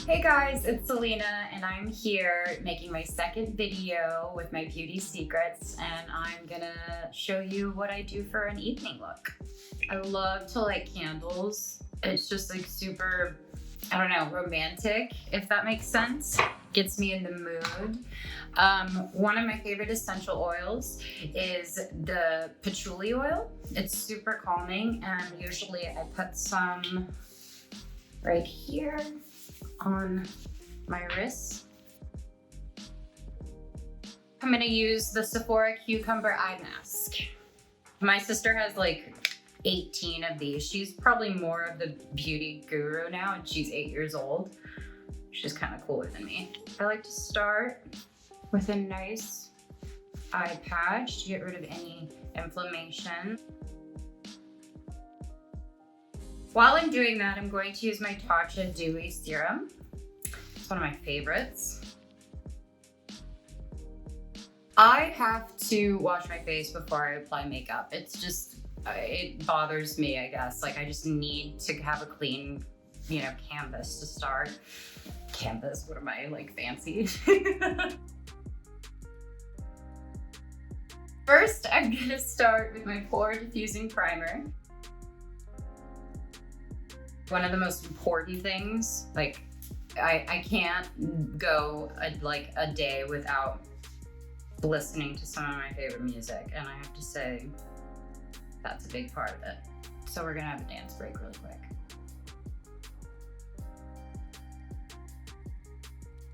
Hey guys, it's Selena and I'm here making my second video with my beauty secrets, and I'm gonna show you what I do for an evening look. I love to light candles. It's just like super, I don't know, romantic, if that makes sense. Gets me in the mood. One of my favorite essential oils is the patchouli oil. It's super calming, and usually I put some right here on my wrist. I'm gonna use the Sephora Cucumber Eye Mask. My sister has like 18 of these. She's probably more of the beauty guru now, and she's 8 years old. She's kind of cooler than me. I like to start with a nice eye patch to get rid of any inflammation. While I'm doing that, I'm going to use my Tatcha Dewy Serum. It's one of my favorites. I have to wash my face before I apply makeup. It's just, it bothers me, I guess. Like, I just need to have a clean, canvas to start. Canvas, what am I, like, fancy? First, I'm gonna start with my pore diffusing primer. One of the most important things, like, I can't go a day without listening to some of my favorite music, and I have to say that's a big part of it. So we're gonna have a dance break really quick.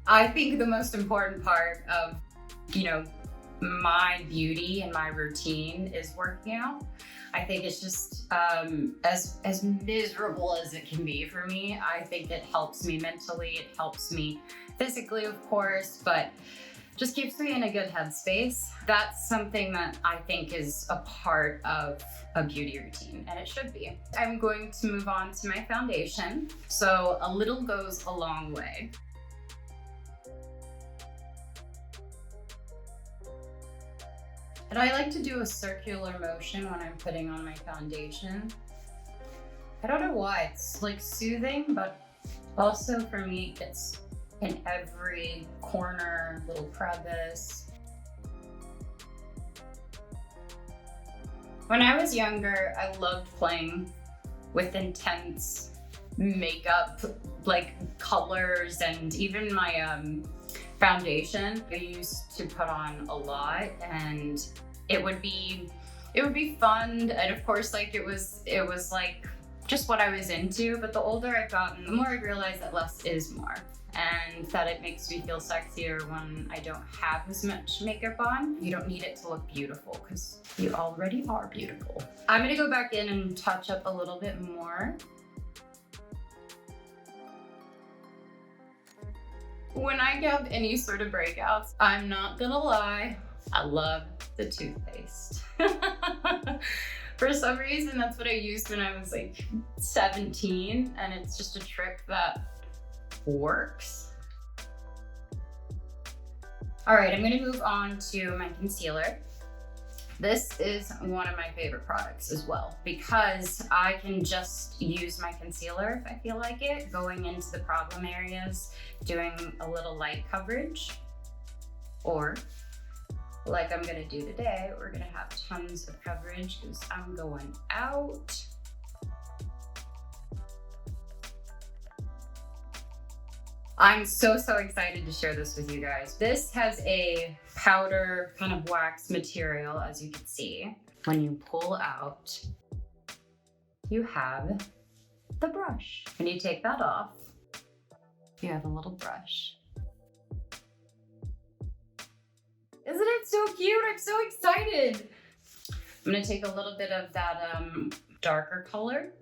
I think the most important part of, my beauty and my routine is working out. I think it's just as miserable as it can be for me. I think it helps me mentally, it helps me physically, of course, but just keeps me in a good headspace. That's something that I think is a part of a beauty routine, and it should be. I'm going to move on to my foundation. So a little goes a long way. And I like to do a circular motion when I'm putting on my foundation. I don't know why, it's like soothing, but also for me, it's in every corner, little crevice. When I was younger, I loved playing with intense makeup, like colors, and even my foundation I used to put on a lot, and it would be fun, and of course, like it was like just what I was into. But the older I've gotten, the more I realize that less is more, and that it makes me feel sexier when I don't have as much makeup on. You don't need it to look beautiful because you already are beautiful. I'm gonna go back in and touch up a little bit more. When I have any sort of breakouts, I'm not gonna lie, I love the toothpaste. For some reason, that's what I used when I was like 17, and it's just a trick that works. All right, I'm gonna move on to my concealer. This is one of my favorite products as well, because I can just use my concealer if I feel like it, going into the problem areas, doing a little light coverage, or like I'm gonna do today, we're gonna have tons of coverage because I'm going out. I'm so excited to share this with you guys. This has a powder kind of wax material, as you can see. When you pull out, you have the brush. When you take that off, you have a little brush. Isn't it so cute? I'm so excited. I'm gonna take a little bit of that darker color.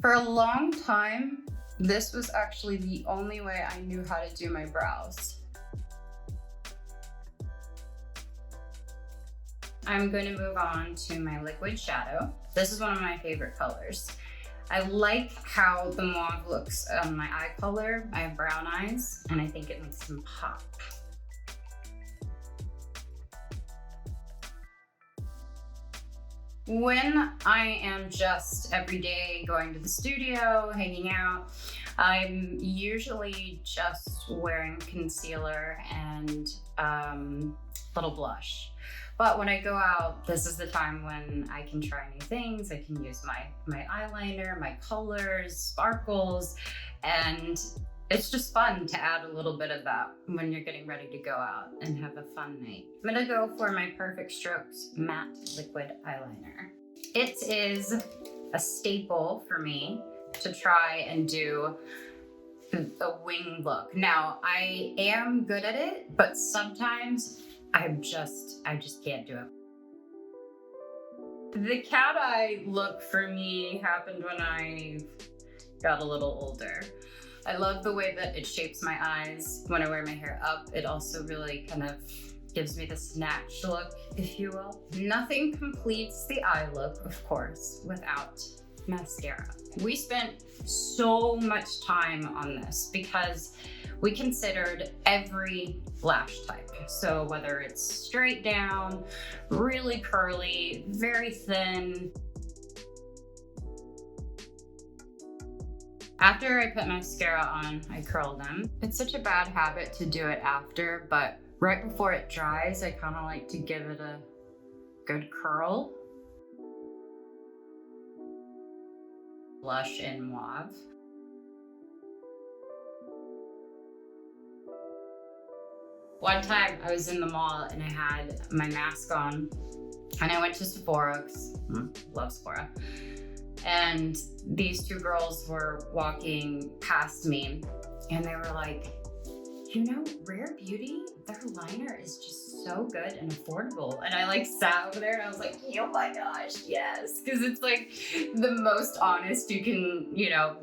For a long time, this was actually the only way I knew how to do my brows. I'm going to move on to my liquid shadow. This is one of my favorite colors. I like how the mauve looks on my eye color. I have brown eyes, and I think it makes them pop. When I am just every day going to the studio, hanging out, I'm usually just wearing concealer and a little blush. But when I go out, this is the time when I can try new things. I can use my eyeliner, my colors, sparkles, and it's just fun to add a little bit of that when you're getting ready to go out and have a fun night. I'm gonna go for my Perfect Strokes Matte Liquid Eyeliner. It is a staple for me to try and do a wing look. Now, I am good at it, but sometimes I just can't do it. The cat eye look for me happened when I got a little older. I love the way that it shapes my eyes when I wear my hair up. It also really kind of gives me the snatch look, if you will. Nothing completes the eye look, of course, without mascara. We spent so much time on this because we considered every lash type. So whether it's straight down, really curly, very thin. After I put mascara on, I curl them. It's such a bad habit to do it after, but right before it dries, I kind of like to give it a good curl. Blush in Mauve. One time I was in the mall and I had my mask on and I went to Sephora, 'cause love Sephora. And these two girls were walking past me and they were like, you know, Rare Beauty, their liner is just so good and affordable. And I like sat over there and I was like, oh my gosh, yes. Cause it's like the most honest you can, you know,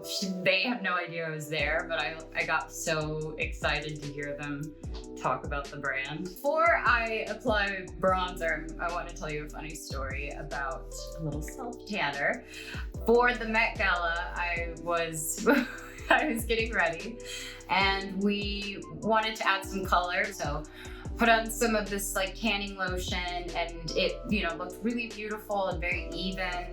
they have no idea I was there, but I got so excited to hear them talk about the brand. Before I apply bronzer, I want to tell you a funny story about a little self-tanner. For the Met Gala, I was getting ready and we wanted to add some color, so put on some of this like tanning lotion and it, you know, looked really beautiful and very even.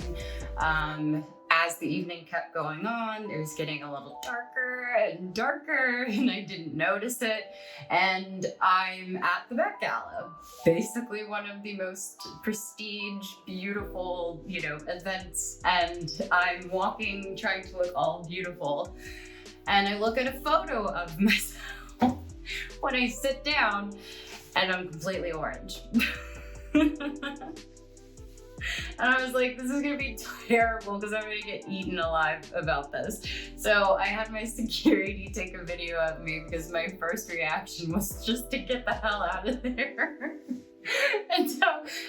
As the evening kept going on, it was getting a little darker and darker and I didn't notice it. And I'm at the Met Gala, basically one of the most prestige, beautiful, you know, events. And I'm walking, trying to look all beautiful. And I look at a photo of myself when I sit down and I'm completely orange. And I was like, this is gonna be terrible because I'm gonna get eaten alive about this. So I had my security take a video of me because my first reaction was just to get the hell out of there. And so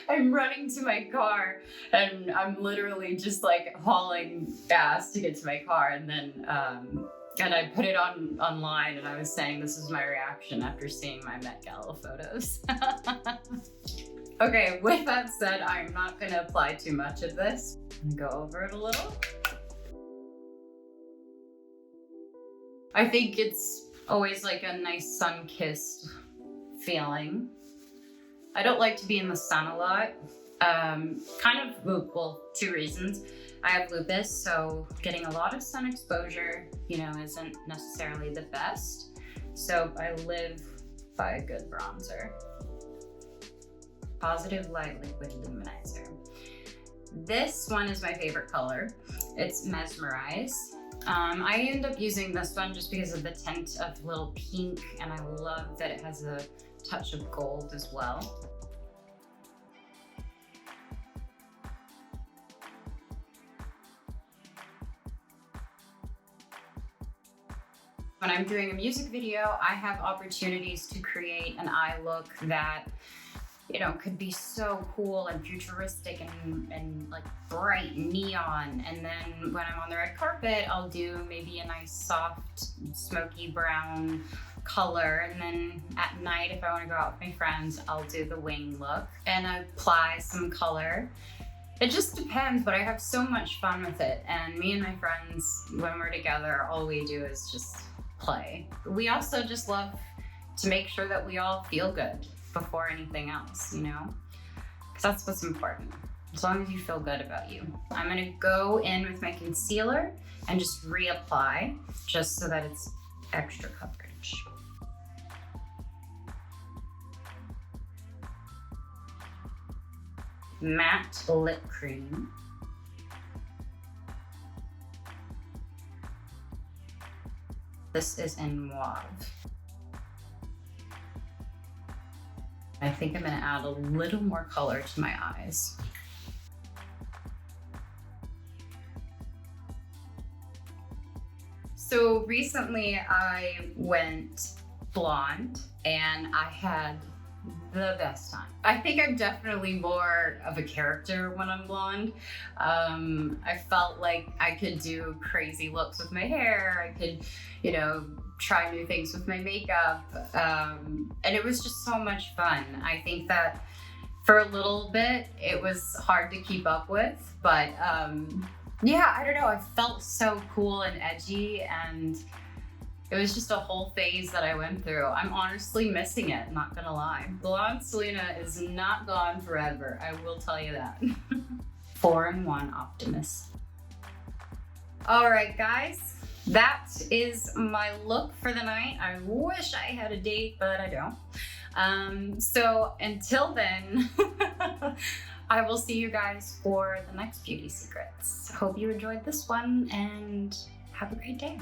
I'm running to my car and I'm literally just like hauling ass to get to my car. And then, and I put it online and I was saying this is my reaction after seeing my Met Gala photos. Okay, with that said, I'm not gonna apply too much of this. I'm gonna go over it a little. I think it's always like a nice sun-kissed feeling. I don't like to be in the sun a lot. Well, two reasons. I have lupus, so getting a lot of sun exposure, you know, isn't necessarily the best. So I live by a good bronzer. Positive Light Liquid Luminizer. This one is my favorite color. It's Mesmerize. I end up using this one just because of the tint of little pink, and I love that it has a touch of gold as well. When I'm doing a music video, I have opportunities to create an eye look that, you know, could be so cool and futuristic and like bright neon. And then when I'm on the red carpet, I'll do maybe a nice soft smoky brown color. And then at night, if I want to go out with my friends, I'll do the wing look and apply some color. It just depends, but I have so much fun with it. And me and my friends, when we're together, all we do is just play. We also just love to make sure that we all feel good before anything else, you know? Because that's what's important. as long as you feel good about you. I'm gonna go in with my concealer and just reapply, just so that it's extra coverage. Matte lip cream. This is in Mauve. I think I'm gonna add a little more color to my eyes. So recently I went blonde and I had the best time. I think I'm definitely more of a character when I'm blonde. I felt like I could do crazy looks with my hair. I could, you know, try new things with my makeup. And it was just so much fun. I think that for a little bit, it was hard to keep up with, but yeah, I don't know. I felt so cool and edgy, and it was just a whole phase that I went through. I'm honestly missing it, not gonna lie. Blonde Selena is not gone forever, I will tell you that. 4-in-1 Optimist. All right, guys, that is my look for the night. I wish I had a date, but I don't. So until then, I will see you guys for the next beauty secrets. Hope you enjoyed this one and have a great day.